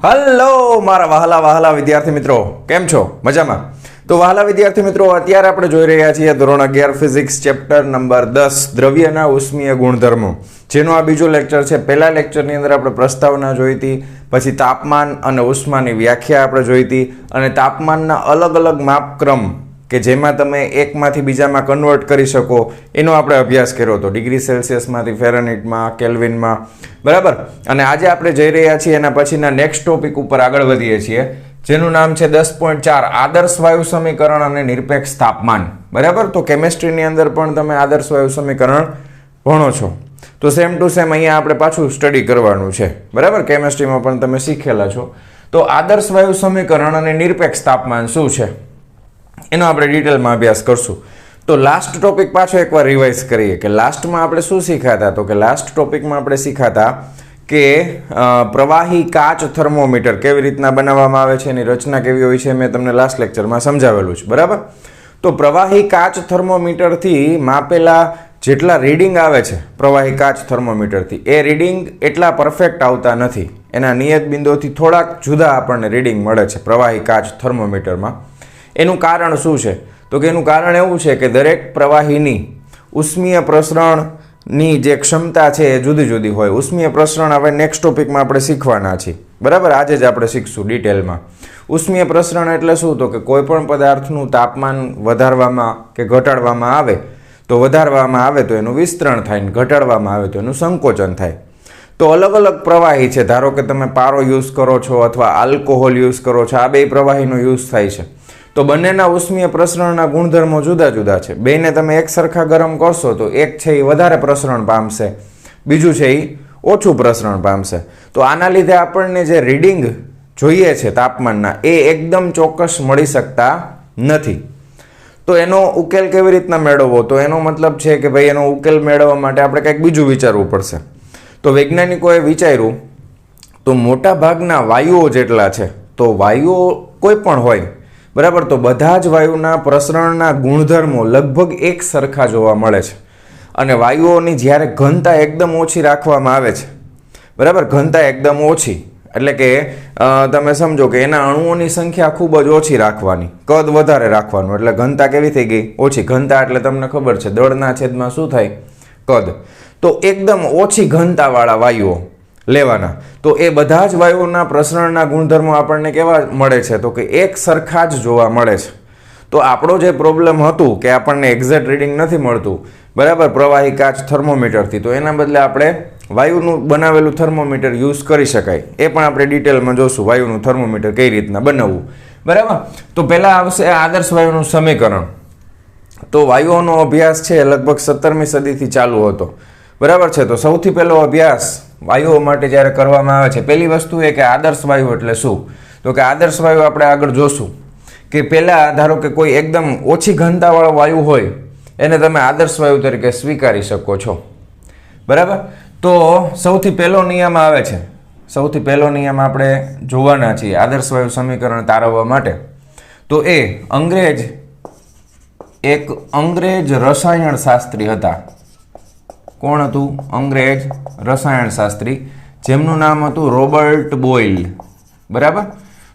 Hello મારા વહાલા વહાલા વિદ્યાર્થી મિત્રો, કેમ છો? મજામાં? તો વહાલા વિદ્યાર્થી મિત્રો, અત્યારે આપણે જોઈ રહ્યા છીએ ધોરણ 11 ફિઝિક્સ ચેપ્ટર નંબર 10 દ્રવ્યના ઉષ્મીય ગુણધર્મો, જેનો આ બીજો લેક્ચર છે. પહેલા લેક્ચરની અંદર આપણે પ્રસ્તાવના જોઈ હતી, પછી તાપમાન અને ઉષ્માની વ્યાખ્યા આપણે જોઈ હતી, અને તાપમાનના અલગ અલગ માપક્રમ કે જેમાં તમે એકમાંથી બીજામાં કન્વર્ટ કરી શકો એનો આપણે અભ્યાસ કર્યો હતો, ડિગ્રી સેલ્સિયસમાંથી ફેરનહીટમાં, કેલ્વિનમાં, બરાબર. અને આજે આપણે જઈ રહ્યા છીએ એના પછીના નેક્સ્ટ ટોપિક ઉપર આગળ વધીએ છીએ, જેનું નામ છે 10.4 આદર્શ વાયુ સમીકરણ અને નિરપેક્ષ તાપમાન. બરાબર. તો કેમેસ્ટ્રીની અંદર પણ તમે આદર્શ વાયુ સમીકરણ ભણો છો, તો સેમ ટુ સેમ અહીંયા આપણે પાછું સ્ટડી કરવાનું છે. બરાબર. કેમેસ્ટ્રીમાં પણ તમે શીખેલા છો. તો આદર્શ વાયુ સમીકરણ અને નિરપેક્ષ તાપમાન શું છે એનો આપણે ડિટેલમાં અભ્યાસ કરશું. તો લાસ્ટ ટોપિક પાછો એકવાર રિવાઇઝ કરીએ કે લાસ્ટમાં આપણે શું શીખાતા. તો કે લાસ્ટ ટોપિકમાં આપણે શીખાતા કે પ્રવાહી કાચ થર્મોમીટર કેવી રીતના બનાવવામાં આવે છે, એની રચના કેવી હોય છે, મેં તમને લાસ્ટ લેક્ચરમાં સમજાવેલું છે. બરાબર. તો પ્રવાહી કાચ થર્મોમીટરથી માપેલા જેટલા રીડિંગ આવે છે પ્રવાહી કાચ થર્મોમીટરથી, એ રીડિંગ એટલા પરફેક્ટ આવતા નથી. એના નિયત બિંદુઓથી થોડાક જુદા આપણને રીડિંગ મળે છે પ્રવાહી કાચ થર્મોમીટરમાં. એનું કારણ શું છે? તો કે એનું કારણ એવું છે કે દરેક પ્રવાહીની ઉષ્મીય પ્રસરણની જે ક્ષમતા છે એ જુદી જુદી હોય. ઉષ્મીય પ્રસરણ હવે નેક્સ્ટ ટોપિકમાં આપણે શીખવાના છીએ. બરાબર. આજે જ આપણે શીખશું ડિટેલમાં. ઉષ્મીય પ્રસરણ એટલે શું? તો કે કોઈ પણ પદાર્થનું તાપમાન વધારવામાં કે ઘટાડવામાં આવે તો વધારવામાં આવે તો એનું વિસ્તરણ થાય, ને ઘટાડવામાં આવે તો એનું સંકોચન થાય. તો અલગ અલગ પ્રવાહી છે. ધારો કે તમે પારો યુઝ કરો છો અથવા આલ્કોહોલ યુઝ કરો છો, આ બે પ્રવાહીનો યુઝ થાય છે. તો બંનેના ઉષ્મીય પ્રસરણના ગુણધર્મો જુદા જુદા છે. બેને તમે એક સરખા ગરમ કરશો તો એક છે એ વધારે પ્રસરણ પામશે, બીજું છે એ ઓછું પ્રસરણ પામશે. તો આના લીધે આપણને જે રીડિંગ જોઈએ છે તાપમાનના એ એકદમ ચોક્કસ મળી શકતા નથી. તો એનો ઉકેલ કેવી રીતના મેળવવો? તો એનો મતલબ છે કે ભાઈ એનો ઉકેલ મેળવવા માટે આપણે કંઈક બીજું વિચારવું પડશે. તો વૈજ્ઞાનિકોએ વિચાર્યું, તો મોટા ભાગના વાયુઓ જેટલા છે, તો વાયુઓ કોઈ પણ હોય, બરાબર, તો બધા જ વાયુના પ્રસરણના ગુણધર્મો લગભગ એક સરખા જોવા મળે છે. અને વાયુઓની જ્યારે ઘનતા એકદમ ઓછી રાખવામાં આવે છે, બરાબર, ઘનતા એકદમ ઓછી એટલે કે તમે સમજો કે એના અણુઓની સંખ્યા ખૂબ જ ઓછી રાખવાની, કદ વધારે રાખવાનું, એટલે ઘનતા કેવી થઈ ગઈ? ઓછી. ઘનતા એટલે તમને ખબર છે દળના છેદમાં શું થાય? કદ. તો એકદમ ઓછી ઘનતાવાળા વાયુઓ લેવાના. તો એ બધા જ વાયુઓના પ્રસરણના ગુણધર્મો આપણને કેવા મળે છે? તો કે એક સરખા જ જોવા મળે છે. તો આપણો જે પ્રોબ્લેમ હતું કે આપણને એક્ઝેક્ટ રીડિંગ નથી મળતું, બરાબર, પ્રવાહી કાચ થર્મોમીટરથી, તો એના બદલે આપણે વાયુનું બનાવેલું થર્મોમીટર યુઝ કરી શકાય. એ પણ આપણે ડિટેલમાં જોશું, વાયુનું થર્મોમીટર કઈ રીતના બનાવવું. બરાબર. તો પહેલાં આવશે આદર્શ વાયુનું સમીકરણ. તો વાયુઓનો અભ્યાસ છે લગભગ 17મી સદીથી ચાલુ હતો. બરાબર છે. તો સૌથી પહેલો અભ્યાસ વાયુઓ માટે જ્યારે કરવામાં આવે છે, પહેલી વસ્તુ એ કે આદર્શ વાયુ એટલે શું? તો કે આદર્શ વાયુ આપણે આગળ જોશું કે પહેલાં ધારો કે કોઈ એકદમ ઓછી ઘનતાવાળો વાયુ હોય એને તમે આદર્શ વાયુ તરીકે સ્વીકારી શકો છો. બરાબર. તો સૌથી પહેલો નિયમ આવે છે, સૌથી પહેલો નિયમ આપણે જોવાના છીએ આદર્શ વાયુ સમીકરણ તારવવા માટે. તો એ એક અંગ્રેજ રસાયણ શાસ્ત્રી હતા. કોણ હતું? અંગ્રેજ રસાયણ શાસ્ત્રી, જેમનું નામ હતું રોબર્ટ બોઇલ. બરાબર.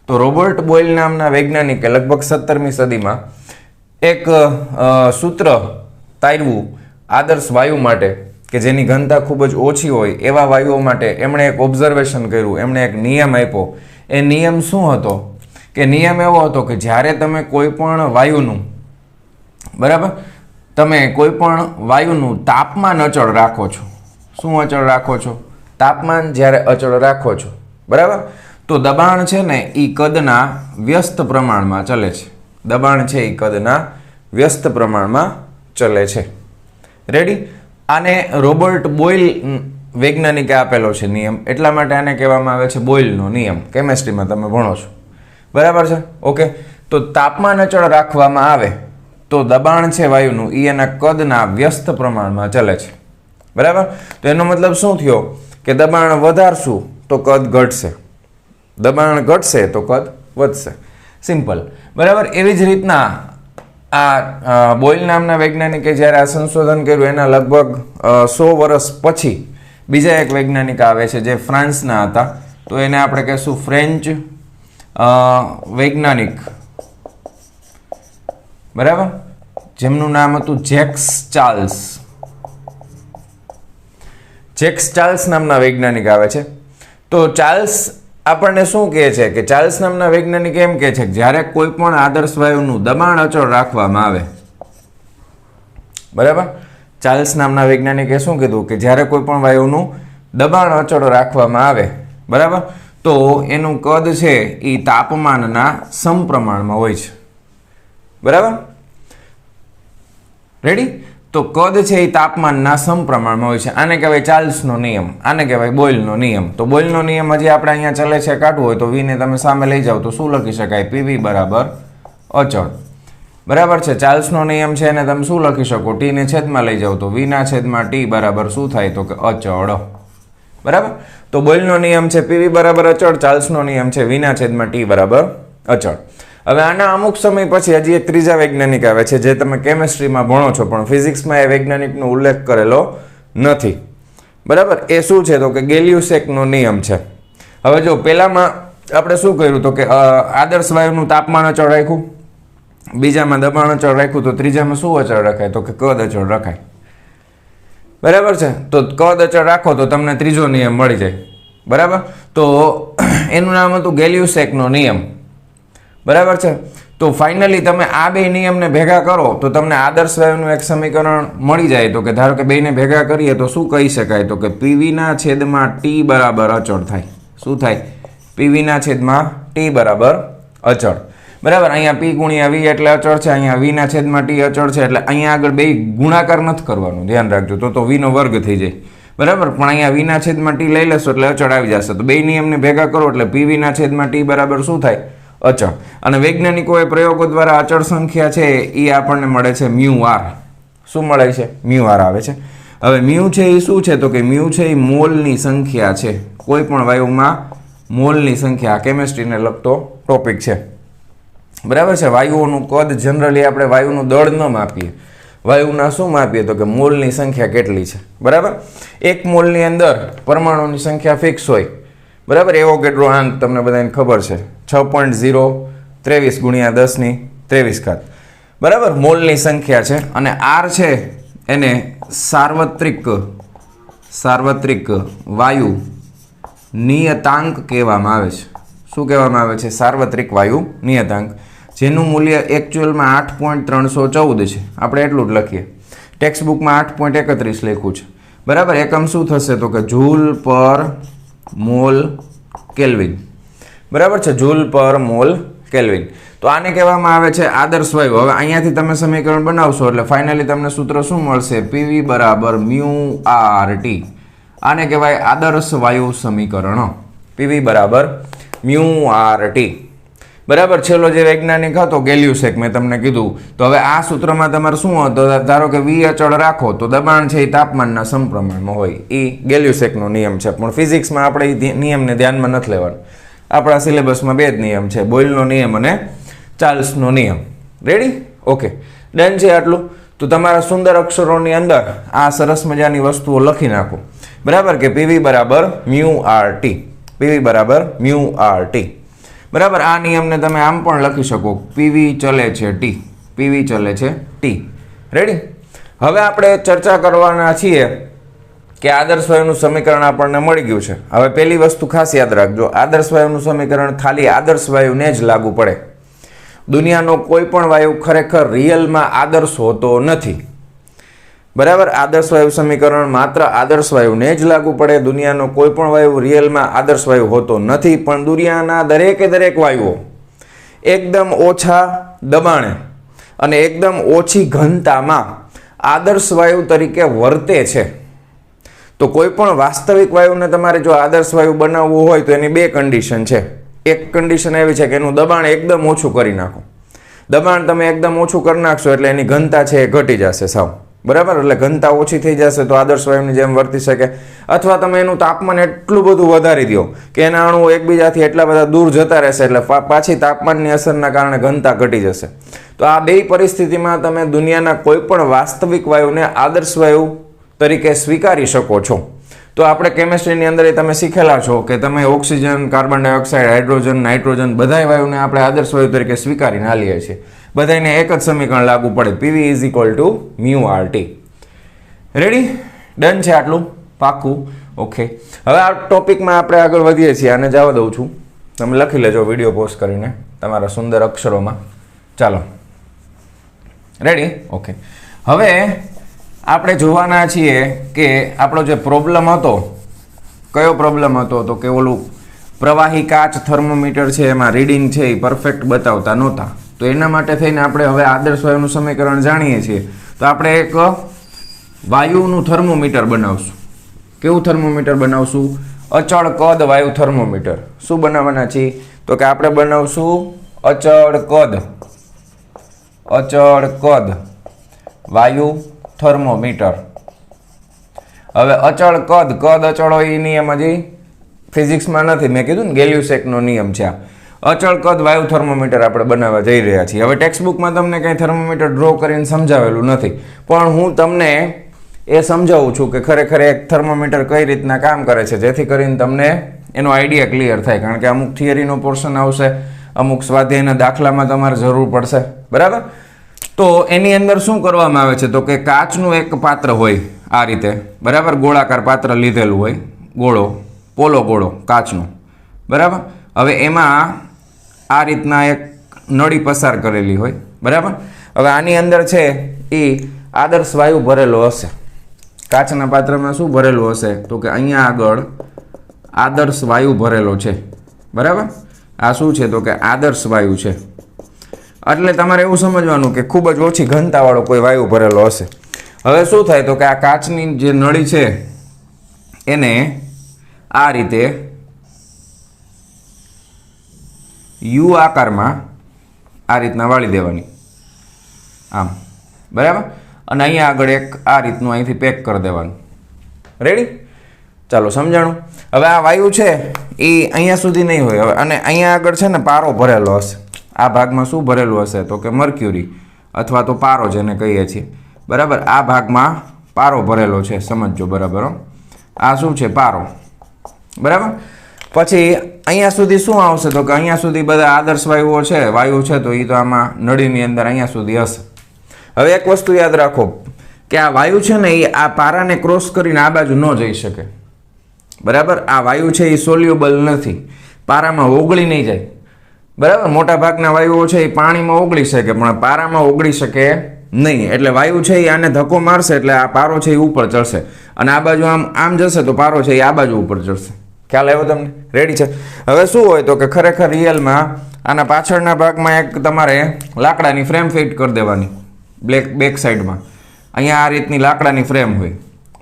તો રોબર્ટ બોઇલ નામના વૈજ્ઞાનિકે લગભગ 17મી સદીમાં એક સૂત્ર તારવ્યું આદર્શ વાયુ માટે કે જેની ઘનતા ખૂબ જ ઓછી હોય એવા વાયુઓ માટે. એમણે એક ઓબ્ઝર્વેશન કર્યું, એમણે એક નિયમ આપ્યો. એ નિયમ શું હતો? કે નિયમ એવો હતો કે જ્યારે તમે કોઈ પણ વાયુનું, બરાબર, તમે કોઈ પણ વાયુનું તાપમાન અચળ રાખો છો. શું અચળ રાખો છો? તાપમાન જ્યારે અચળ રાખો છો, બરાબર, તો દબાણ છે ને એ કદના વ્યસ્ત પ્રમાણમાં ચલે છે. દબાણ છે એ કદના વ્યસ્ત પ્રમાણમાં ચલે છે. રેડી. આને રોબર્ટ બોઇલ વૈજ્ઞાનિકે આપેલો છે નિયમ, એટલા માટે આને કહેવામાં આવે છે બોઇલનો નિયમ. કેમેસ્ટ્રીમાં તમે ભણો છો. બરાબર છે. ઓકે. તો તાપમાન અચળ રાખવામાં આવે તો દબાણ છે વાયુનું એ એના કદના વ્યસ્ત પ્રમાણમાં ચલે છે. બરાબર. તો એનો મતલબ શું થયો? કે દબાણ વધારશું તો કદ ઘટશે, દબાણ ઘટશે તો કદ વધશે. સિમ્પલ. બરાબર. એવી જ રીતના આ બોઇલ નામના વૈજ્ઞાનિકે જ્યારે આ સંશોધન કર્યું એના લગભગ 100 વર્ષ પછી બીજા એક વૈજ્ઞાનિક આવે છે જે ફ્રાન્સના હતા, તો એને આપણે કહેશું ફ્રેન્ચ વૈજ્ઞાનિક, બરાબર, જેમનું નામ હતું જેક્સ ચાર્લ્સ. જેક્સ ચાર્લ્સ નામના વૈજ્ઞાનિક આવે છે. તો ચાર્લ્સ આપણને શું કહે છે કે ચાર્લ્સ નામના વૈજ્ઞાનિક એમ કહે છે કે જ્યારે કોઈ પણ આદર્શ વાયુનું દબાણ અચળ રાખવામાં આવે, બરાબર, ચાર્લ્સ નામના વૈજ્ઞાનિકે શું કીધું કે જ્યારે કોઈ પણ વાયુનું દબાણ અચળ રાખવામાં આવે, બરાબર, તો એનું કદ છે એ તાપમાનના સમપ્રમાણમાં હોય છે. બરાબર, રેડી? તો કદ છે એ તાપમાનના સમપ્રમાણમાં હોય છે. આને કહેવાય ચાર્લ્સનો નિયમ, આને કહેવાય બોયલનો નિયમ. તો બોયલનો નિયમ હજી આપણે અહીંયા ચાલે છે કાઢવું હોય તો વીને તમે સામે લઈ જાઓ તો શું લખી શકાય? પીવી બરાબર અચળ. બરાબર છે. ચાર્લ્સનો નિયમ છે એને તમે શું લખી શકો? ટીને છેદમાં લઈ જાઓ તો વીના છેદમાં ટી બરાબર શું થાય? તો કે અચળ. બરાબર, તો બોયલનો નિયમ છે પીવી બરાબર અચળ, ચાર્લ્સનો નિયમ છે વીના છેદમાં ટી બરાબર અચળ. હવે આના અમુક સમય પછી હજી એક ત્રીજા વૈજ્ઞાનિક આવે છે જે તમે કેમેસ્ટ્રીમાં ભણો છો પણ ફિઝિક્સમાં એ વૈજ્ઞાનિકનો ઉલ્લેખ કરેલો નથી. બરાબર, એ શું છે? તો કે ગેલિયુસેકનો નિયમ છે. હવે જો પહેલામાં આપણે શું કર્યું તો કે આદર્શ વાયુનું તાપમાન અચળ રાખ્યું, બીજામાં દબાણ અચળ રાખ્યું, તો ત્રીજામાં શું અચળ રખાય? તો કે કદ અચળ રખાય. બરાબર છે. તો કદ અચળ રાખો તો તમને ત્રીજો નિયમ મળી જાય. બરાબર, તો એનું નામ હતું ગેલિયુસેકનો નિયમ. બરાબર છે. તો ફાઇનલી તમે આ બે નિયમને ભેગા કરો તો તમને આદર્શ વાયુનું એક સમીકરણ મળી જાય. તો કે ધારો કે બેને ભેગા કરીએ તો શું કહી શકાય? તો કે પીવીના છેદમાં ટી બરાબર અચળ થાય. શું થાય? પીવીના છેદમાં ટી બરાબર અચળ. બરાબર, અહીંયા પી ગુણ્યા વી એટલે અચળ છે, અહીંયા વીના છેદમાં ટી અચળ છે, એટલે અહીંયા આગળ બે ગુણાકાર નથી કરવાનું, ધ્યાન રાખજો, તો વીનો વર્ગ થઈ જાય. બરાબર, પણ અહીંયા વીના છેદમાં ટી લઈ લેશો એટલે અચળ આવી જશે. તો બે નિયમને ભેગા કરો એટલે પીવીના છેદમાં ટી બરાબર શું થાય? અચળ. અને વૈજ્ઞાનિકોએ પ્રયોગો દ્વારા અચળ સંખ્યા છે એ આપણને મળે છે મ્યુ આર. શું મળે છે? મ્યુ આર આવે છે. હવે મ્યુ છે એ શું છે? તો કે મ્યુ છે એ મોલની સંખ્યા છે. કોઈ પણ વાયુમાં મોલની સંખ્યા, કેમેસ્ટ્રીને લગતો ટોપિક છે. બરાબર છે. વાયુઓનું કદ જનરલી આપણે વાયુનું દળ ન માપીએ, વાયુના શું માપીએ? તો કે મોલની સંખ્યા કેટલી છે. બરાબર, એક મોલની અંદર પરમાણુની સંખ્યા ફિક્સ હોય. બરાબર, એવોગેડ્રો આંક તમને બધાને ખબર છે, 6.023 ગુણ્યા 10⁻23. બરાબર, મોલની સંખ્યા છે. અને આર છે એને સાર્વત્રિક વાયુ નિયતાંક કહેવામાં આવે છે. શું કહેવામાં આવે છે? સાર્વત્રિક વાયુ નિયતાંક, જેનું મૂલ્ય એકચ્યુઅલમાં 8.314 છે. આપણે એટલું જ લખીએ. ટેક્સ્ટ બુકમાં 8.31 લખ્યું છે. બરાબર, એકમ શું થશે? તો કે જૂલ પર મોલ કેલ્વિન. બરાબર છે, જૂલ પર મોલ કેલ્વિન. તો આને કહેવામાં આવે છે આદર્શ વાયુ. હવે અહીંયાથી તમે સમીકરણ બનાવશો એટલે ફાઇનલી તમને સૂત્ર શું મળશે? પીવી બરાબર મ્યુ આર ટી. આને કહેવાય આદર્શ વાયુ સમીકરણ. પીવી બરાબર મ્યુ આર ટી. બરાબર, છેલ્લો જે વૈજ્ઞાનિક હતો ગેલિયુસેક, મેં તમને કીધું. તો હવે આ સૂત્રમાં તમારે શું હતું? ધારો કે વી અચળ રાખો તો દબાણ છે એ તાપમાનના સમપ્રમાણમાં હોય. એ ગેલિયુસેકનો નિયમ છે. પણ ફિઝિક્સમાં આપણે એ નિયમને ધ્યાનમાં નથી લેવાનું. આપણા સિલેબસમાં બે જ નિયમ છે, બોયલનો નિયમ અને ચાર્લ્સનો નિયમ. રેડી? ઓકે, ડન છે આટલું. તો તમારા સુંદર અક્ષરોની અંદર આ સરસ મજાની વસ્તુઓ લખી નાખો. બરાબર, કે પીવી બરાબર મ્યુ આર ટી. પીવી બરાબર મ્યુ આર ટી. બરાબર, આ નિયમને તમે આમ પણ લખી શકો, પીવી ચલે છે ટી. પીવી ચલે છે ટી. રેડી? હવે આપણે ચર્ચા કરવાના છીએ કે આદર્શ વાયુનું સમીકરણ આપણને મળી ગયું છે. હવે પહેલી વસ્તુ ખાસ યાદ રાખજો, આદર્શ વાયુનું સમીકરણ ખાલી આદર્શ વાયુને જ લાગુ પડે. દુનિયાનો કોઈ પણ વાયુ ખરેખર રિયલમાં આદર્શ હોતો નથી. બરાબર, આદર્શ વાયુ સમીકરણ માત્ર આદર્શ વાયુને જ લાગુ પડે. દુનિયાનો કોઈ પણ વાયુ રિયલમાં આદર્શ વાયુ હોતો નથી. પણ દુનિયાના દરેકે દરેક વાયુઓ એકદમ ઓછા દબાણે અને એકદમ ઓછી ઘનતામાં આદર્શ વાયુ તરીકે વર્તે છે. તો કોઈ પણ વાસ્તવિક વાયુને તમારે જો આદર્શ વાયુ બનાવવું હોય તો એની બે કન્ડિશન છે. એક કન્ડિશન એવી છે કે એનું દબાણ એકદમ ઓછું કરી નાખો. દબાણ તમે એકદમ ઓછું કરી નાખશો એટલે એની ઘનતા છે એ ઘટી જશે સાવ. બરાબર, એટલે ઘનતા ઓછી થઈ જશે તો આદર્શ વાયુની જેમ વર્તી શકે. અથવા તમે એનું તાપમાન એટલું બધું વધારી દો કે એના અણુઓ એકબીજાથી એટલા બધા દૂર જતા રહેશે એટલે પાછી તાપમાનની અસરના કારણે ઘનતા ઘટી જશે. તો આ બે પરિસ્થિતિમાં તમે દુનિયાના કોઈ પણ વાસ્તવિક વાયુને આદર્શ વાયુ તરીકે સ્વીકારી શકો છો. તો આપણે કેમિસ્ટ્રીની અંદર તમે શીખેલા છો કે તમે oxygen, carbon dioxide, hydrogen, nitrogen બધાય વાયુને આપણે આદર્શ વાયુ તરીકે સ્વીકારીને હાલીએ છીએ. બધાને એક જ સમીકરણ લાગુ પડે, PV is equal to mu RT. Ready? Done છે આટલું? પાક્કું? ઓકે. હવે આ ટોપિકમાં આપણે આગળ વધીએ છીએ. આને જવા દઉં છું, તમે લખી લેજો વિડીયો પોસ્ટ કરીને તમારા સુંદર અક્ષરોમાં. ચાલો, રેડી? ઓકે. હવે આપણે જોવાના છીએ કે આપણો જે પ્રોબ્લેમ હતો, કયો પ્રોબ્લેમ હતો? તો કે ઓલું પ્રવાહી કાચ થર્મોમીટર છે એમાં રીડિંગ છે એ પરફેક્ટ બતાવતા નહોતા. તો એના માટે થઈને આપણે હવે આદર્શ વાયુનું સમીકરણ જાણીએ છીએ. તો આપણે એક વાયુનું થર્મોમીટર બનાવશું. કેવું થર્મોમીટર બનાવશું? અચળ કદ વાયુ થર્મોમીટર. શું બનાવવાના છીએ? તો કે આપણે બનાવશું અચળ કદ વાયુ થર્મોમીટર. હવે અચળ કદ અચળ હોય એ નિયમ હજી ફિઝિક્સમાં નથી, મેં કીધું ને ગેલ્યુસેકનો નિયમ છે આ. અચળ કદ વાયુ થર્મોમીટર આપણે બનાવવા જઈ રહ્યા છીએ. હવે ટેક્સ્ટબુકમાં તમને કંઈ થર્મોમીટર ડ્રો કરીને સમજાવેલું નથી, પણ હું તમને એ સમજાવું છું કે ખરેખર એક થર્મોમીટર કઈ રીતના કામ કરે છે, જેથી કરીને તમને એનો આઈડિયા ક્લિયર થાય. કારણ કે અમુક થિયરીનો પોર્શન આવશે, અમુક સ્વાધ્યાયના દાખલામાં તમારે જરૂર પડશે, બરાબર? તો એની અંદર શું કરવામાં આવે છે? તો કે કાચનું એક પાત્ર હોય આ રીતે, બરાબર? ગોળાકાર પાત્ર લીધેલું હોય, ગોળો, પોલો ગોળો કાચનો, બરાબર? હવે એમાં આ રીતના એક નળી પસાર કરેલી હોય, બરાબર? હવે આની અંદર છે એ આદર્શ વાયુ ભરેલો હશે. કાચના પાત્રમાં શું ભરેલું હશે? તો કે અહીંયા આગળ આદર્શ વાયુ ભરેલો છે, બરાબર? આ શું છે? તો કે આદર્શ વાયુ છે. એટલે તમારે એવું સમજવાનું કે ખૂબ જ ઓછી ઘનતાવાળો કોઈ વાયુ ભરેલો હશે. હવે શું થાય? તો કે આ કાચની જે નળી છે એને આ રીતે યુ આકારમાં આ રીતના વાળી દેવાની, આમ, બરાબર? અને અહીંયા આગળ એક આ રીતનું અહીંથી પેક કરી દેવાનું. રેડી? ચાલો, સમજાણું? હવે આ વાયુ છે એ અહીંયા સુધી નહીં હોય. હવે અને અહીંયા આગળ છે ને પારો ભરેલો હશે. આ ભાગમાં શું ભરેલું હશે? તો કે મર્ક્યુરી અથવા તો પારો જેને કહીએ છીએ, બરાબર? આ ભાગમાં પારો ભરેલો છે, સમજજો, બરાબર? આ શું છે? પારો, બરાબર? પછી અહીંયા સુધી શું આવશે? તો કે અહીંયા સુધી બધા આદર્શ વાયુઓ છે, વાયુ છે, તો એ તો આમાં નળીની અંદર અહીંયા સુધી હશે. હવે એક વસ્તુ યાદ રાખો કે આ વાયુ છે ને એ આ પારાને ક્રોસ કરીને આ બાજુ ન જઈ શકે, બરાબર? આ વાયુ છે એ સોલ્યુબલ નથી, પારામાં ઓગળી નહીં જાય, બરાબર? મોટા ભાગના વાયુઓ છે એ પાણીમાં ઓગળી શકે પણ પારામાં ઓગળી શકે નહીં. એટલે વાયુ છે એ આને ધક્કો મારશે એટલે આ પારો છે એ ઉપર ચડશે, અને આ બાજુ આમ જશે તો પારો છે એ આ બાજુ ઉપર ચડશે. ખ્યાલ આવ્યો તમને? રેડી છે? હવે શું હોય તો કે ખરેખર રિયલમાં આના પાછળના ભાગમાં એક તમારે લાકડાની ફ્રેમ ફિટ કરી દેવાની, બેક સાઈડમાં. અહીંયા આ રીતની લાકડાની ફ્રેમ હોય,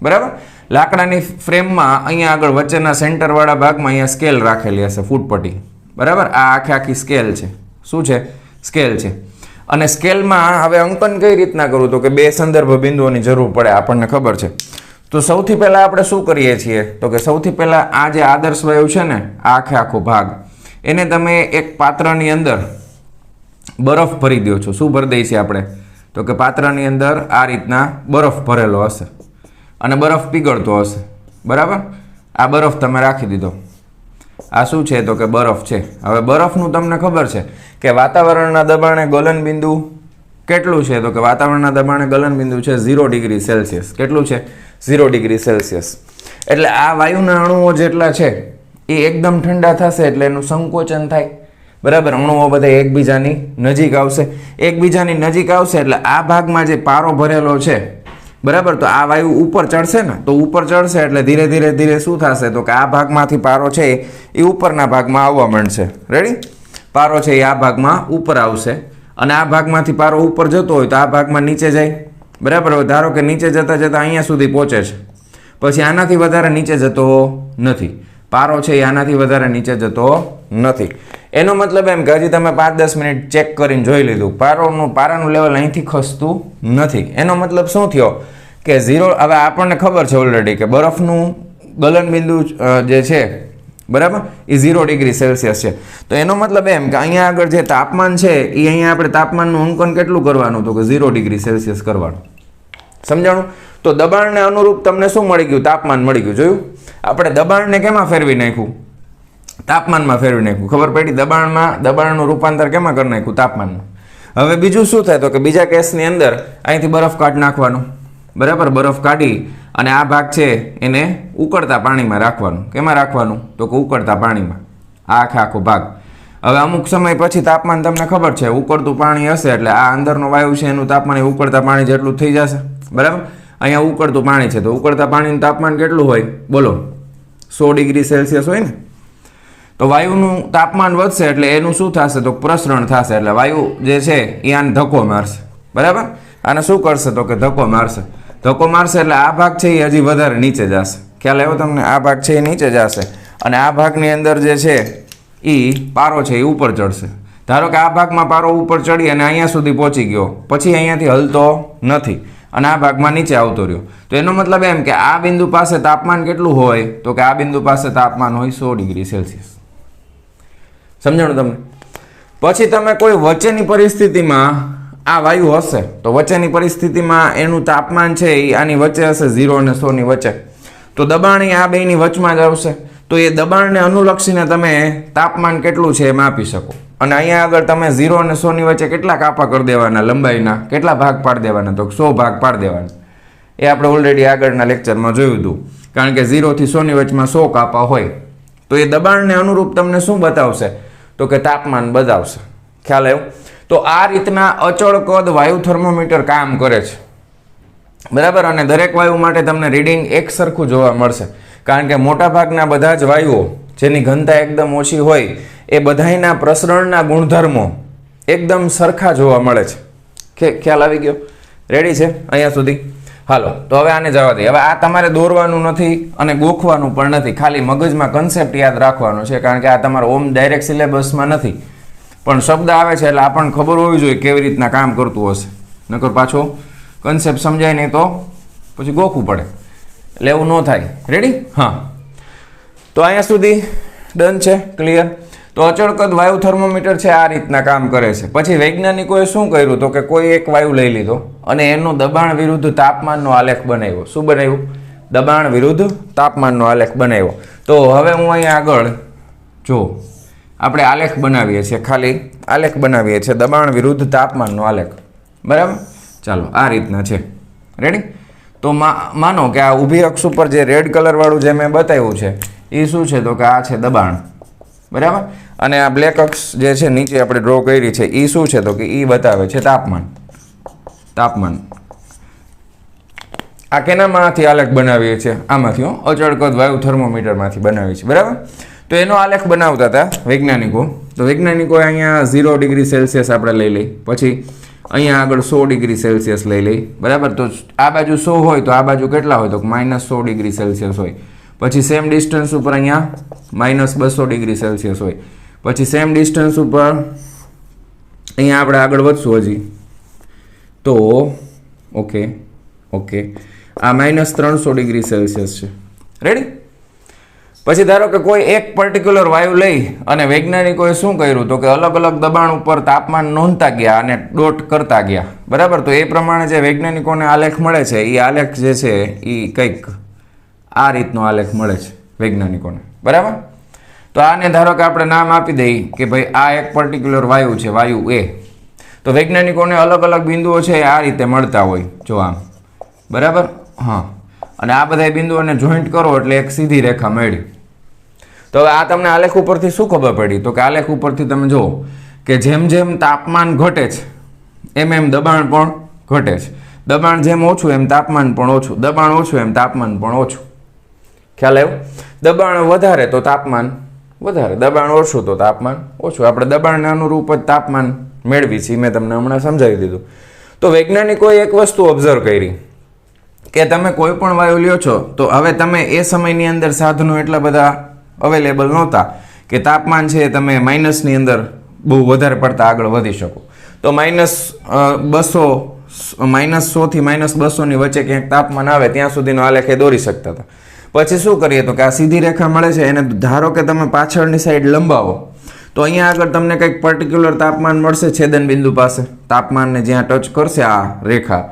બરાબર? લાકડાની ફ્રેમમાં અહીંયા આગળ વચ્ચેના સેન્ટરવાળા ભાગમાં અહીંયા સ્કેલ રાખેલી હશે, ફૂટપટ્ટી, બરાબર? આ આખી સ્કેલ છે. શું છે? સ્કેલ છે. અને સ્કેલમાં હવે અંકન કઈ રીતના કરવું? તો કે બે સંદર્ભ બિંદુઓની જરૂર પડે, આપણને ખબર છે. તો સૌથી પહેલાં આપણે શું કરીએ છીએ? તો કે સૌથી પહેલાં આ જે આદર્શ વાયુ છે ને, આ આખો ભાગ, એને તમે એક પાત્રની અંદર બરફ ભરી દો છો. શું ભરી દઈએ છીએ આપણે? તો કે પાત્રની અંદર આ રીતના બરફ ભરેલો હશે અને બરફ પીગળતો હશે, બરાબર? આ બરફ તમે રાખી દીધો. આ શું છે? તો કે બરફ છે. હવે બરફનું તમને ખબર છે કે વાતાવરણના દબાણે ગલન બિંદુ કેટલું છે? તો કે વાતાવરણના દબાણે ગલન બિંદુ છે 0 ડિગ્રી સેલ્સિયસ. કેટલું છે? 0 ડિગ્રી સેલ્સિયસ. એટલે આ વાયુના અણુઓ જેટલા છે એ એકદમ ઠંડા થશે એટલે એનું સંકોચન થાય, બરાબર? અણુઓ બધા એકબીજાની નજીક આવશે. એકબીજાની નજીક આવશે એટલે આ ભાગમાં જે પારો ભરેલો છે, બરાબર? તો આ વાયુ ઉપર ચડશે ને, તો ઉપર ચડશે એટલે ધીરે ધીરે ધીરે શું થશે? તો કે આ ભાગમાંથી પારો છે એ ઉપરના ભાગમાં આવવા માંડશે. રેડી? પારો છે એ આ ભાગમાં ઉપર આવશે અને આ ભાગમાંથી પારો ઉપર જતો હોય તો આ ભાગમાં નીચે જાય, બરાબર? ધારો કે નીચે જતાં જતાં અહીંયા સુધી પહોંચે છે, પછી આનાથી વધારે નીચે જતો નથી. પારો છે એ આનાથી વધારે નીચે જતો નથી. એનો મતલબ એમ કે હજી તમે 5-10 મિનિટ ચેક કરીને જોઈ લીધું, પારાનું લેવલ અહીંથી ખસતું નથી. એનો મતલબ શું થયો? કે 0. હવે આપણને ખબર છે ઓલરેડી કે બરફનું ગલન બિંદુ જે છે, બરાબર, એ 0 ડિગ્રી સેલ્સિયસ છે. તો એનો મતલબ એમ કે અહીંયા આગળ જે તાપમાન છે એ અહીંયા આપણે તાપમાનનું અંકન કેટલું કરવાનું? તો કે 0 ડિગ્રી સેલ્સિયસ કરવાનું. સમજાણું? તો દબાણને અનુરૂપ તમને શું મળી ગયું? તાપમાન મળી ગયું. જોયું? આપણે દબાણને કેમાં ફેરવી નાખ્યું? તાપમાનમાં ફેરવી નાખ્યું. ખબર પડી? દબાણનું રૂપાંતર કેમાં કરી નાખ્યું? તાપમાનમાં. હવે બીજું શું થાય? તો કે બીજા કેસની અંદર અહીંથી બરફ કાઢી નાખવાનો. બરાબર? બરફ કાઢી અને આ ભાગ છે એને ઉકળતા પાણીમાં રાખવાનું. કેમાં રાખવાનું? તો કે ઉકળતા પાણીમાં. આ આખો ભાગ. હવે અમુક સમય પછી તાપમાન તમને ખબર છે, ઉકળતું પાણી હશે એટલે આ અંદરનો વાયુ છે એનું તાપમાન એ ઉકળતા પાણી જેટલું થઈ જશે. બરાબર? અહીંયા ઉકળતું પાણી છે તો ઉકળતા પાણીનું તાપમાન કેટલું હોય? બોલો, 100 ડિગ્રી સેલ્સિયસ હોય ને? તો વાયુનું તાપમાન વધશે એટલે એનું શું થશે? તો પ્રસરણ થશે એટલે વાયુ જે છે એ આને ધક્કો મારશે. બરાબર? આને શું કરશે? તો કે ધક્કો મારશે. ધક્કો મારશે એટલે આ ભાગ છે એ હજી વધારે નીચે જશે. ખ્યાલ આવ્યો તમને? આ ભાગ છે એ નીચે જશે અને આ ભાગની અંદર જે છે એ પારો છે એ ઉપર ચડશે. ધારો કે આ ભાગમાં પારો ઉપર ચડી અને અહીંયા સુધી પહોંચી ગયો, પછી અહીંયાથી હલતો નથી અને આ ભાગમાં નીચે આવતો રહ્યો. તો એનો મતલબ એમ કે આ બિંદુ પાસે તાપમાન કેટલું હોય? તો કે આ બિંદુ પાસે તાપમાન હોય 100 ડિગ્રી સેલ્સિયસ. સમજાણું તમને? પછી તમે કોઈ વચ્ચેની પરિસ્થિતિમાં આ વાયુ હશે તો વચ્ચેની પરિસ્થિતિમાં એનું તાપમાન છે એ આની વચ્ચે હશે, 0 અને 100 ની વચ્ચે. તો દબાણ એ આ બેની વચમાં જ આવશે. તો એ દબાણને અનુલક્ષીને તમે તાપમાન કેટલું છે એ માપી શકો. અને અહીંયા આગળ તમે 0 અને 100 ની વચ્ચે કેટલા કાપા કરી દેવાના? લંબાઈના કેટલા ભાગ પાડી દેવાના? તો 100 ભાગ પાડી દેવાના. એ આપણે ઓલરેડી આગળના લેક્ચરમાં જોયું હતું. કારણ કે 0 થી 100 ની વચમાં 100 કાપા હોય. તો એ દબાણને અનુરૂપ તમને શું બતાવશે? તો કે તાપમાન બતાવશે. ખ્યાલ આવ્યો? તો આ રીતના અચળ કદ વાયુ થર્મોમીટર કામ કરે છે. બરાબર? અને દરેક વાયુ માટે તમને રીડિંગ એક સરખું જોવા મળશે. કારણ કે મોટાભાગના બધા જ વાયુઓ જેની ઘનતા એકદમ ઓછી હોય એ બધાયના પ્રસરણના ગુણધર્મો એકદમ સરખા જોવા મળે છે. ખ્યાલ આવી ગયો? રેડી છે અહીંયા સુધી? હાલો, તો હવે આને જવા દઈએ. હવે આ તમારે દોરવાનું નથી અને ગોખવાનું પણ નથી, ખાલી મગજમાં કન્સેપ્ટ યાદ રાખવાનો છે. કારણ કે આ તમારો ઓમ ડાયરેક્ટ સિલેબસમાં નથી, પણ શબ્દ આવે છે એટલે આપણને ખબર હોવી જોઈએ કેવી રીતના કામ કરતું હશે. નકર પાછો કન્સેપ્ટ સમજાય નહીં તો પછી ગોખવું પડે, એટલે એવું ન થાય. રેડી? હા, તો અહીંયા સુધી ડન છે? ક્લિયર? તો અચળ કદ વાયુ થર્મોમીટર છે આ રીતના કામ કરે છે. પછી વૈજ્ઞાનિકોએ શું કર્યું? તો કે કોઈ એક વાયુ લઈ લીધો અને એનું દબાણ વિરુદ્ધ તાપમાનનો આલેખ બનાવ્યો. શું બનાવ્યું? દબાણ વિરુદ્ધ તાપમાનનો આલેખ બનાવ્યો. તો હવે હું અહીંયા આગળ જો આપણે આલેખ બનાવીએ છીએ, ખાલી આલેખ બનાવીએ છીએ, દબાણ વિરુદ્ધ તાપમાનનો આલેખ. બરાબર? ચાલો, આ રીતના છે. રેડી? તો માનો કે આ ઊભી અક્ષ ઉપર જે રેડ કલર વાળું જે મેં બતાવ્યું છે એ શું છે? તો કે આ છે દબાણ. બરાબર? અને આ બ્લેક અક્ષ જે છે નીચે આપણે ડ્રો કરી છે એ શું છે? તો કે એ બતાવે છે તાપમાન. તાપમાન આ કેનામાંથી આલેખ બનાવીએ છીએ? આમાંથી, અચળ કદ વાયુ થર્મોમીટરમાંથી બનાવીએ છીએ. બરાબર? તો એનો આલેખ બનાવતા હતા વૈજ્ઞાનિકો. તો વૈજ્ઞાનિકોએ અહીંયા 0 ડિગ્રી સેલ્સિયસ આપણે લઈ લઈ, પછી અહીંયા આગળ 100 ડિગ્રી સેલ્સિયસ લઈ લઈ. બરાબર? તો આ બાજુ 100 હોય તો આ બાજુ કેટલા હોય? તો -100 ડિગ્રી સેલ્સિયસ હોય. પછી સેમ ડિસ્ટન્સ ઉપર અહીંયા -200 ડિગ્રી સેલ્સિયસ હોય. પછી સેમ ડિસ્ટન્સ ઉપર અહીંયા આપણે આગળ વધશું હજી તો ઓકે આ -300 ડિગ્રી સેલ્સિયસ છે. રેડી? પછી ધારો કે કોઈ એક પર્ટિક્યુલર વાયુ લઈ અને વૈજ્ઞાનિકોએ શું કર્યું? તો કે અલગ અલગ દબાણ ઉપર તાપમાન નોંધતા ગયા અને ડોટ કરતા ગયા. બરાબર? તો એ પ્રમાણે જે વૈજ્ઞાનિકોને આલેખ મળે છે એ આલેખ જે છે એ કંઈક આ રીતનો આલેખ મળે છે વૈજ્ઞાનિકોને. બરાબર? તો આને ધારો કે આપણે નામ આપી દઈએ કે ભાઈ આ એક પર્ટિક્યુલર વાયુ છે, વાયુ એ. તો વૈજ્ઞાનિકોને અલગ અલગ બિંદુઓ છે એ આ રીતે મળતા હોય. જો આમ. બરાબર? હા, અને આ બધા બિંદુઓને જોઈન્ટ કરો એટલે એક સીધી રેખા મળી. તો હવે આ તમને આલેખ ઉપરથી શું ખબર પડી? તો કે આલેખ ઉપરથી તમે જુઓ કે જેમ જેમ તાપમાન ઘટે છે એમ દબાણ પણ ઘટે છે. દબાણ જેમ ઓછું એમ તાપમાન પણ ઓછું, દબાણ ઓછું એમ તાપમાન પણ ઓછું. ખ્યાલ આવ્યો? દબાણ વધારે તો તાપમાન વધારે, દબાણ ઓછું તો તાપમાન ઓછું. આપણે દબાણને અનુરૂપ જ તાપમાન મેળવી છીએ, મેં તમને હમણાં સમજાવી દીધું. તો વૈજ્ઞાનિકોએ એક વસ્તુ ઓબ્ઝર્વ કરી કે તમે કોઈ પણ વાયુ લ્યો છો તો હવે તમે એ સમયની અંદર સાધનો એટલા બધા અવેલેબલ નહોતા કે તાપમાન છે તમે માઇનસની અંદર બહુ વધારે પડતા આગળ વધી શકો. તો -100 થી -200 ની વચ્ચે ક્યાંક તાપમાન આવે ત્યાં સુધીનો આલેખ એ દોરી શકતા હતા. પછી શું કરીએ? તો કે આ સીધી રેખા મળે છે એને ધારો કે તમે પાછળની સાઈડ લંબાવો તો અહીંયા આગળ તમને કંઈક પર્ટિક્યુલર તાપમાન મળશે છેદન બિંદુ પાસે. તાપમાનને જ્યાં ટચ કરશે આ રેખા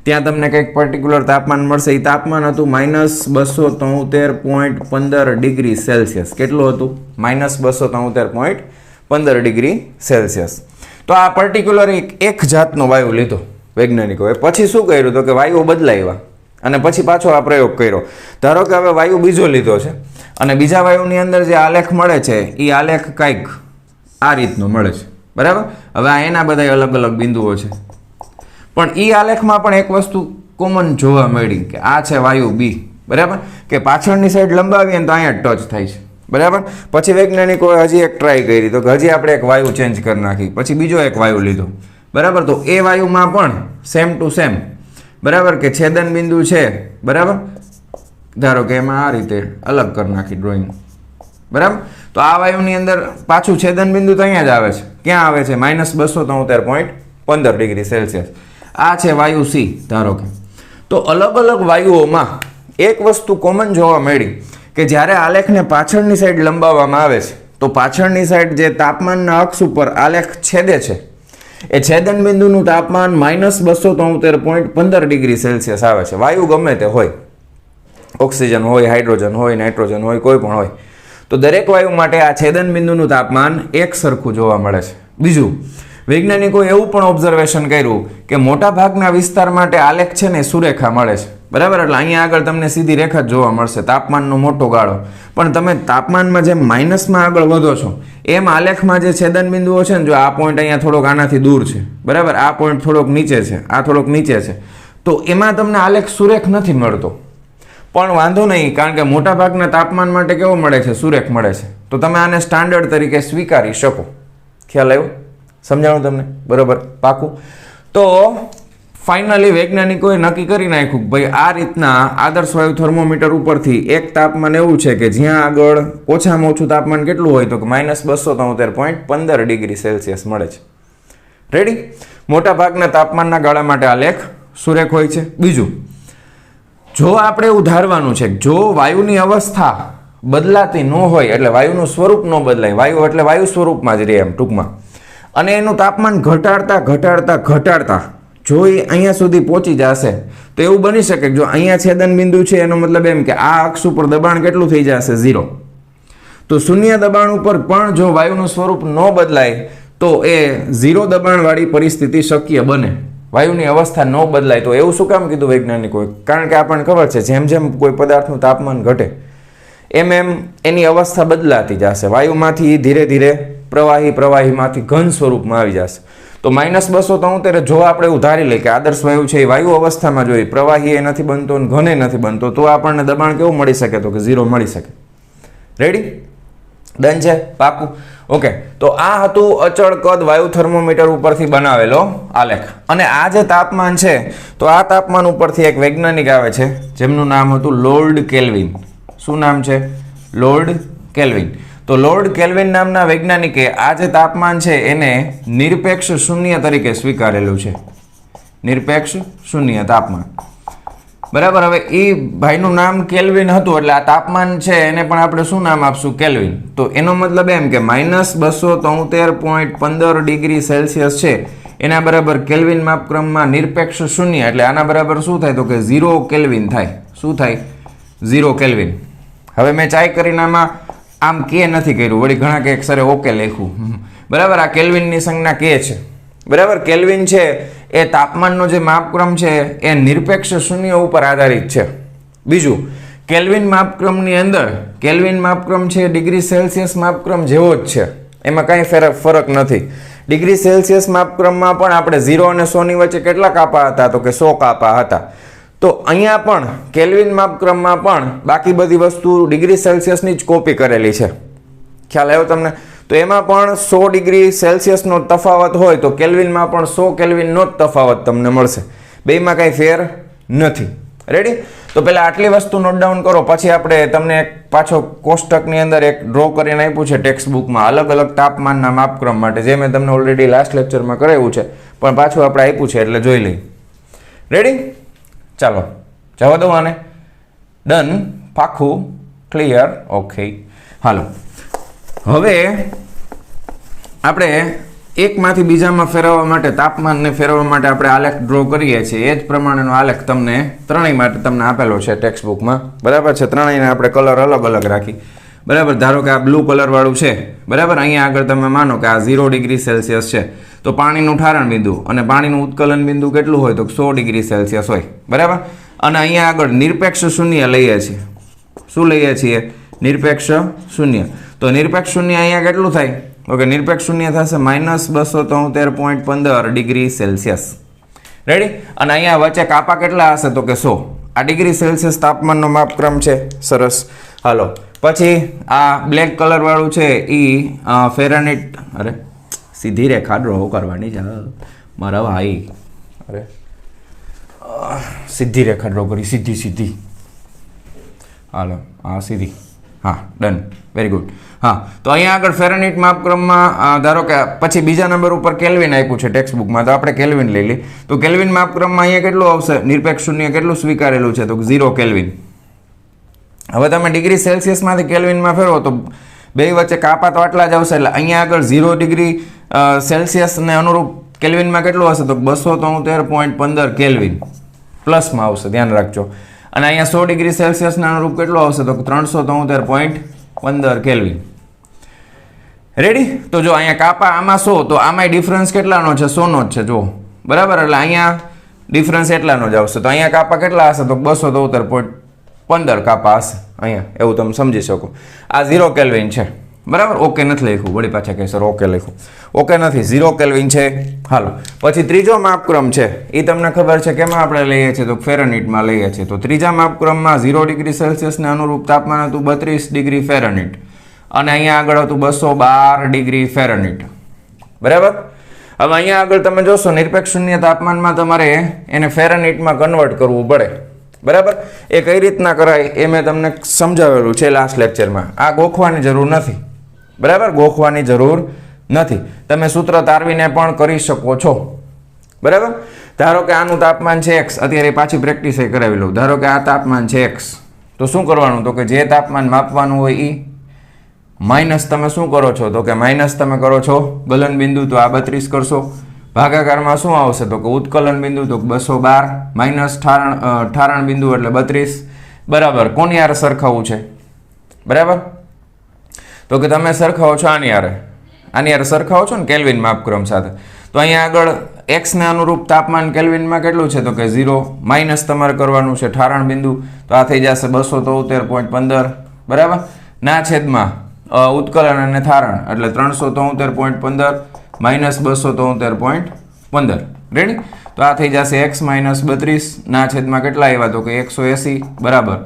ત્યાં તમને કંઈક પર્ટિક્યુલર તાપમાન મળશે. એ તાપમાન હતું -273.15 ડિગ્રી સેલ્સિયસ. કેટલું હતું? -273.15 ડિગ્રી સેલ્સિયસ. તો આ પર્ટિક્યુલર એક જાતનો વાયુ લીધો વૈજ્ઞાનિકોએ. પછી શું કર્યું તો કે વાયુ બદલાવ્યા અને પછી પાછો આ પ્રયોગ કર્યો. ધારો કે હવે વાયુ બીજો લીધો છે અને બીજા વાયુની અંદર જે આલેખ મળે છે એ આલેખ કંઈક આ રીતનો મળે છે, બરાબર. હવે આ એના બધા અલગ અલગ બિંદુઓ છે, પણ એ આલેખમાં પણ એક વસ્તુ કોમન જોવા મળી કે આ છે વાયુ બી, બરાબર, કે પાછળની સાઈડ લંબાવીએ ને તો અહીંયા ટચ થાય છે, બરાબર. પછી વૈજ્ઞાનિકોએ હજી એક ટ્રાય કરી તો કે હજી આપણે એક વાયુ ચેન્જ કરી નાખી, પછી બીજો એક વાયુ લીધો, બરાબર. તો એ વાયુમાં પણ સેમ ટુ સેમ, બરાબર, કે છેદન બિંદુ છે, બરાબર. ધારો કે એમાં આ રીતે અલગ કરી નાખી ડ્રોઈંગ, બરાબર. તો આ વાયુની અંદર પાછું છેદન બિંદુ તો અહીંયા જ આવે છે. ક્યાં આવે છે? -273.15 ડિગ્રી સેલ્સિયસ. આ છે વાયુ સી, ધારો કે. તો અલગ અલગ વાયુઓમાં એક વસ્તુ કોમન જોવા મળી કે જ્યારે આલેખને પાછળની સાઈડ લંબાવવામાં આવે છે તો પાછળની સાઈડ જે તાપમાનના અક્ષ ઉપર આલેખ છેદે છે એ છેદન બિંદુનું તાપમાન -273.15 ડિગ્રી સેલ્સિયસ આવે છે. વાયુ ગમે તે હોય, ઓક્સિજન હોય, હાઇડ્રોજન હોય, નાઇટ્રોજન હોય, કોઈ પણ હોય, તો દરેક વાયુ માટે આ છેદન બિંદુનું તાપમાન એક સરખું જોવા મળે છે. બીજું, વૈજ્ઞાનિકોએ એવું પણ ઓબ્ઝર્વેશન કર્યું કે મોટા ભાગના વિસ્તાર માટે આલેખ છે ને સુરેખા મળે છે, બરાબર. એટલે અહીંયા આગળ તમને સીધી રેખા જ જોવા મળશે, તાપમાનનો મોટો ગાળો. પણ તમે તાપમાનમાં જેમ માઇનસમાં આગળ વધો છો એમ આલેખમાં જે છેદન બિંદુઓ છે ને, જો આ પોઈન્ટ અહીંયા થોડોક આનાથી દૂર છે, બરાબર, આ પોઈન્ટ થોડોક નીચે છે, આ થોડોક નીચે છે, તો એમાં તમને આલેખ સુરેખ નથી મળતો. પણ વાંધો નહીં, કારણ કે મોટા ભાગના તાપમાન માટે કેવો મળે છે? સુરેખ મળે છે. તો તમે આને સ્ટાન્ડર્ડ તરીકે સ્વીકારી શકો. ખ્યાલ આવ્યો? સમજાણું તમને? બરોબર, પાકું. તો ફાઇનલી વૈજ્ઞાનિકોએ નક્કી કરી નાખ્યું કે ભાઈ આ રીતના આદર્શ વાયુ થર્મોમીટર ઉપરથી એક તાપમાન એવું છે કે જ્યાં આગળ ઓછામાં ઓછું તાપમાન કેટલું હોય તો કે -273.15 ડિગ્રી સેલ્સિયસ મળે છે. રેડી? મોટા ભાગના તાપમાનના ગાળા માટે આલેખ સુરેખ હોય છે. બીજું, જો આપણે એવું ધારવાનું છે કે જો વાયુની અવસ્થા બદલાતી ન હોય, એટલે વાયુનું સ્વરૂપ ન બદલાય, વાયુ એટલે વાયુ સ્વરૂપમાં જ રહે એમ ટૂંકમાં, અને એનું તાપમાન ઘટાડતા જો એ અહીંયા સુધી પહોંચી જશે તો એવું બની શકે કે જો અહીંયા છેદન બિંદુ છે એનો મતલબ એમ કે આ અક્ષ ઉપર દબાણ કેટલું થઈ જશે? 0. તો શૂન્ય દબાણ ઉપર પણ જો વાયુનું સ્વરૂપ ન બદલાય તો એ 0 દબાણવાળી પરિસ્થિતિ શક્ય બને. વાયુની અવસ્થા ન બદલાય તો એવું શું કામ કીધું વૈજ્ઞાનિકોએ? કારણ કે આપણને ખબર છે જેમ જેમ કોઈ પદાર્થનું તાપમાન ઘટે એમ એમ એની અવસ્થા બદલાતી જશે. વાયુમાંથી ધીરે ધીરે પ્રવાહીમાંથી ઘન સ્વરૂપમાં આવી જશે. તો -273 જો આપણે એવું ધારી લઈએ કે આદર્શ વાયુ છે એ વાયુ અવસ્થામાં જોઈએ, પ્રવાહી એ નથી બનતો અને ઘને નથી બનતો, તો આપણને દબાણ કેવું મળી શકે? તો કે 0 મળી શકે. રેડી? ડન છે? પાકું? ઓકે. તો આ હતું અચળ કદ વાયુ થર્મોમીટર ઉપરથી બનાવેલો આલેખ. અને આ જે તાપમાન છે તો આ તાપમાન ઉપરથી એક વૈજ્ઞાનિક આવે છે જેમનું નામ હતું લોર્ડ કેલ્વિન. શું નામ છે? Lord kelvin. તો લોર્ડ કેલ્વિન નામના વૈજ્ઞાનિકે આ જે તાપમાન છે એને નિરપેક્ષ શૂન્ય તરીકે સ્વીકારેલું છે. નિરપેક્ષ શૂન્ય તાપમાન, બરાબર. હવે એ ભાઈનું નામ કેલ્વિન હતું એટલે આ તાપમાન છે એને પણ આપણે શું નામ આપશું? કેલ્વિન. તો એનો મતલબ એમ કે -273.15 ડિગ્રી સેલ્સિયસ છે એના બરાબર કેલ્વિન માપક્રમમાં નિરપેક્ષ શૂન્ય, એટલે આના બરાબર શું થાય? તો કે 0 કેલ્વિન થાય. શું થાય? 0 કેલ્વિન. હવે મેં ચાય કરીને આમ કે નથી કર્યું, વળી ઘણા કે સરે ઓકે લખ્યું, બરાબર. આ કેલ્વિનની સંજ્ઞા કે છે, બરાબર. કેલ્વિન છે એ તાપમાનનો જે માપક્રમ છે એ નિરપેક્ષ શૂન્ય ઉપર આધારિત છે. બીજું, કેલ્વિન માપક્રમની અંદર કેલ્વિન માપક્રમ છે ડિગ્રી સેલ્સિયસ માપક્રમ જેવો જ છે, એમાં કાંઈ ફરક નથી. ડિગ્રી સેલ્સિયસ માપક્રમમાં પણ આપણે 0 અને 100 ની વચ્ચે કેટલા કાપા હતા? તો કે 100 કાપા હતા. તો અહીંયા પણ કેલ્વિન માપક્રમમાં પણ બાકી બધી વસ્તુ ડિગ્રી સેલ્સિયસની જ કોપી કરેલી છે. ખ્યાલ આવ્યો તમને? તો એમાં પણ 100 ડિગ્રી સેલ્સિયસનો તફાવત હોય તો કેલ્વિનમાં પણ 100 કેલ્વિનનો જ તફાવત તમને મળશે. બેમાં કાંઈ ફેર નથી. રેડી? તો પહેલાં આટલી વસ્તુ નોટ ડાઉન કરો, પછી આપણે તમને એક પાછો કોષ્ટકની અંદર એક ડ્રો કરીને આપ્યું છે ટેક્સ્ટ બુકમાં અલગ અલગ તાપમાનના માપક્રમ માટે, જે મેં તમને ઓલરેડી લાસ્ટ લેક્ચરમાં કરાવ્યું છે, પણ પાછું આપણે આપ્યું છે એટલે જોઈ લઈએ. રેડી? ચાલો જવા દો આને. ડન? પાક્કું? ક્લિયર? ઓકે. હાલો, હવે આપણે એકમાંથી બીજામાં ફેરવવા માટે, તાપમાનને ફેરવવા માટે આપણે આલેખ ડ્રો કરીએ છીએ. એ જ પ્રમાણેનો આલેખ તમને ત્રણેય માટે તમને આપેલો છે ટેક્સ્ટ બુકમાં. બરાબર છે. ત્રણેયને આપણે કલર અલગ અલગ રાખી. બરાબર. ધારો કે આ બ્લુ કલર વાળું છે. બરાબર. અહીંયા આગળ તમે માનો કે આ 0 ડિગ્રી સેલ્સિયસ છે, તો પાણીનું ઠારણ બિંદુ અને પાણીનું ઉત્કલન બિંદુ કેટલું હોય? તો 100 ડિગ્રી સેલ્સિયસ હોય. બરાબર. અને અહીંયા આગળ નિરપેક્ષ શૂન્ય લઈએ છીએ. શું લઈએ છીએ? નિરપેક્ષ શૂન્ય. તો નિરપેક્ષ શૂન્ય અહીંયા કેટલું થાય? ઓકે, નિરપેક્ષ શૂન્ય થશે -273.15 ડિગ્રી સેલ્સિયસ. રેડી. અને અહીંયા વચ્ચે કાપા કેટલા હશે? તો કે 100. આ ડિગ્રી સેલ્સિયસ તાપમાનનો માપક્રમ છે. સરસ. હાલો, પછી આ બ્લેક કલર વાળું છે એ ફેરનહીટ. અરે સીધી રેખા ડ્રો કરવાની છે મારા ભાઈ. અરે સીધી રેખા ડ્રો કરી, સીધી સીધી. હાલો, હા સીધી. હા, ડન. Very good. હા, તો અહીંયા આગળ ફેરનહીટ માપક્રમમાં ધારો કે પછી બીજા નંબર ઉપર કેલ્વિન આપ્યું છે ટેક્સ્ટ બુકમાં, તો આપણે કેલ્વિન લઈ લઈએ. તો કેલ્વિન માપક્રમમાં અહીંયા કેટલું આવશે? નિરપેક્ષ શૂન્ય કેટલું સ્વીકારેલું છે? તો 0 કેલ્વિન. હવે તમે ડિગ્રી સેલ્સિયસમાંથી કેલ્વિનમાં ફેરવો તો બે વચ્ચે કાપા તો આટલા જ આવશે. એટલે અહીંયા આગળ 0 ડિગ્રી સેલ્સિયસને અનુરૂપ કેલ્વિનમાં કેટલું હશે? તો 273.15 કેલ્વિન પ્લસમાં આવશે. ધ્યાન રાખજો. અને અહીંયા 100 ડિગ્રી સેલ્સિયસના અનુરૂપ કેટલું આવશે? તો 373.15 કેલ્વિન. રેડી. તો જો અહીંયા કાપા આમાં 100, તો આમાંય ડિફરન્સ કેટલાનો છે? 100નો જ છે. જો બરાબર. એટલે અહીંયા ડિફરન્સ એટલાનો જ આવશે. તો અહીંયા કાપા કેટલા હશે? તો 273.15 કાપા હશે અહીંયા. એવું તમે સમજી શકો. આ 0 કેલ્વિન છે. બરાબર. ઓકે નથી લખ્યું. વળી પાછા કહે સર ઓકે લખ્યું. ઓકે નથી, 0 કેલ્વિન છે. હાલો, પછી ત્રીજો માપક્રમ છે એ તમને ખબર છે કેમાં આપણે લઈએ છીએ? તો ફેરનહીટમાં લઈએ છીએ. તો ત્રીજા માપક્રમમાં 0 ડિગ્રી સેલ્સિયસને અનુરૂપ તાપમાન હતું 32 ડિગ્રી ફેરનહીટ અને અહીંયા આગળ હતું 212 ડિગ્રી ફેરનહીટ. બરાબર. હવે અહીંયા આગળ તમે જોશો નિરપેક્ષ શૂન્ય તાપમાનમાં તમારે એને ફેરનહીટમાં કન્વર્ટ કરવું પડે. બરાબર. એ કઈ રીતના કરાય એ મેં તમને સમજાવેલું છે લાસ્ટ લેક્ચરમાં. આ ગોખવાની જરૂર નથી. બરાબર. ગોખવાની જરૂર નથી. તમે સૂત્ર તારવીને પણ કરી શકો છો. બરાબર. ધારો કે આનું તાપમાન છે x. અત્યારે પાછી પ્રેક્ટિસ કરાવી લઉં. ધારો કે આ તાપમાન છે x, તો શું કરવાનું? તો કે જે તાપમાન માપવાનું હોય એ માઇનસ તમે શું કરો છો? તો કે માઇનસ તમે કરો છો ગલન બિંદુ, તો આ 32 કરશો. ભાગાકારમાં શું આવશે? તો કે ઉત્કલન બિંદુ, તો 212 માઇનસ ઠારણ બિંદુ એટલે 32. બરાબર. કોની યાર સરખાવવું છે? બરાબર. તો કે તમે સરખાવો છો આની યાર સરખાવો છો ને કેલ્વિન માપક્રમ સાથે. તો અહીંયા આગળ x ને અનુરૂપ તાપમાન કેલ્વિનમાં કેટલું છે? તો કે 0 માઇનસ તમારે કરવાનું છે ઠારણ બિંદુ, તો આ થઈ જશે 273.15. બરાબર. ના છેદમાં ઉત્કલન અને ઠારણ એટલે 373.15 માઇનસ 273.15. રેડી. તો આ થઈ જશે x માઇનસ 32 ના છેદમાં કેટલા આવ્યા? તો કે 180. બરાબર.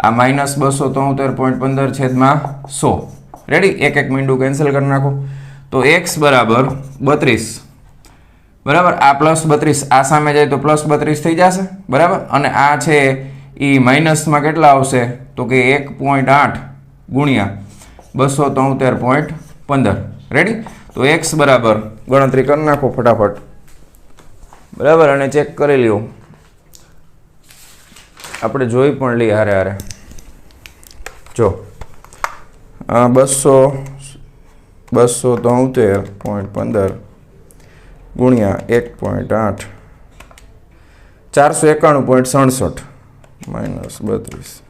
આ માઇનસ 273.15 છેદમાં 100. રેડી. એક એક મીંડું કેન્સલ કરી નાખો. તો x બરાબર 32. બરાબર. આ પ્લસ 32 આ સામે જાય તો પ્લસ 32 થઈ જશે. બરાબર. અને આ છે એ માઇનસમાં કેટલા આવશે? તો કે 1.8 ગુણ્યા 273.15. રેડી. તો x બરાબર ગણતરી કરી નાખો ફટાફટ. બરાબર. અને ચેક કરી લ્યો. આપણે જોઈ પણ લઈએ હારે. જો 273.15 ગુણ્યા 1.8 491.67 માઇનસ 32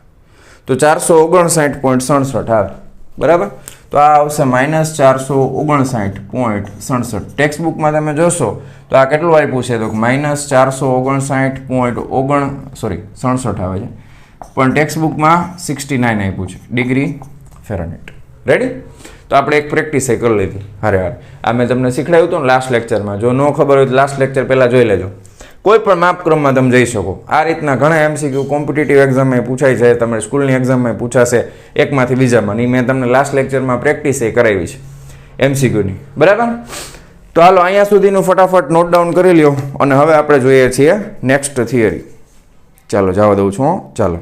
તો 459.67 આવે. બરાબર. તો આ આવશે -459.67. ટેક્સ્ટ બુકમાં તમે જોશો તો આ કેટલું આપ્યું છે? તો -459.67 આવે છે, પણ ટેક્સ્ટ બુકમાં 69 આપ્યું છે ડિગ્રી ફેરનહીટ. રેડી. તો આપણે એક પ્રેક્ટિસ કરી લીધી હારે. આ મેં તમને શીખડાવ્યું હતું ને લાસ્ટ લેક્ચરમાં. જો ન ખબર હોય તો લાસ્ટ લેક્ચર પહેલાં જોઈ લેજો. કોઈ પણ માપક્રમમાં તમે જઈ શકો. આ રીતના ઘણા MCQ કોમ્પિટિટિવ એક્ઝામમાં પૂછાય છે, તમારી સ્કૂલની એક્ઝામમાં પૂછાશે એકમાંથી બીજામાં. ની મેં તમને લાસ્ટ લેક્ચરમાં પ્રેક્ટિસ કરાવી છે MCQની. બરાબર. તો હાલો અહીંયા સુધીનું ફટાફટ નોટ ડાઉન કરી લ્યો અને હવે આપણે જોઈએ છીએ નેક્સ્ટ થિયરી. ચાલો જવા દઉં છું. ચાલો.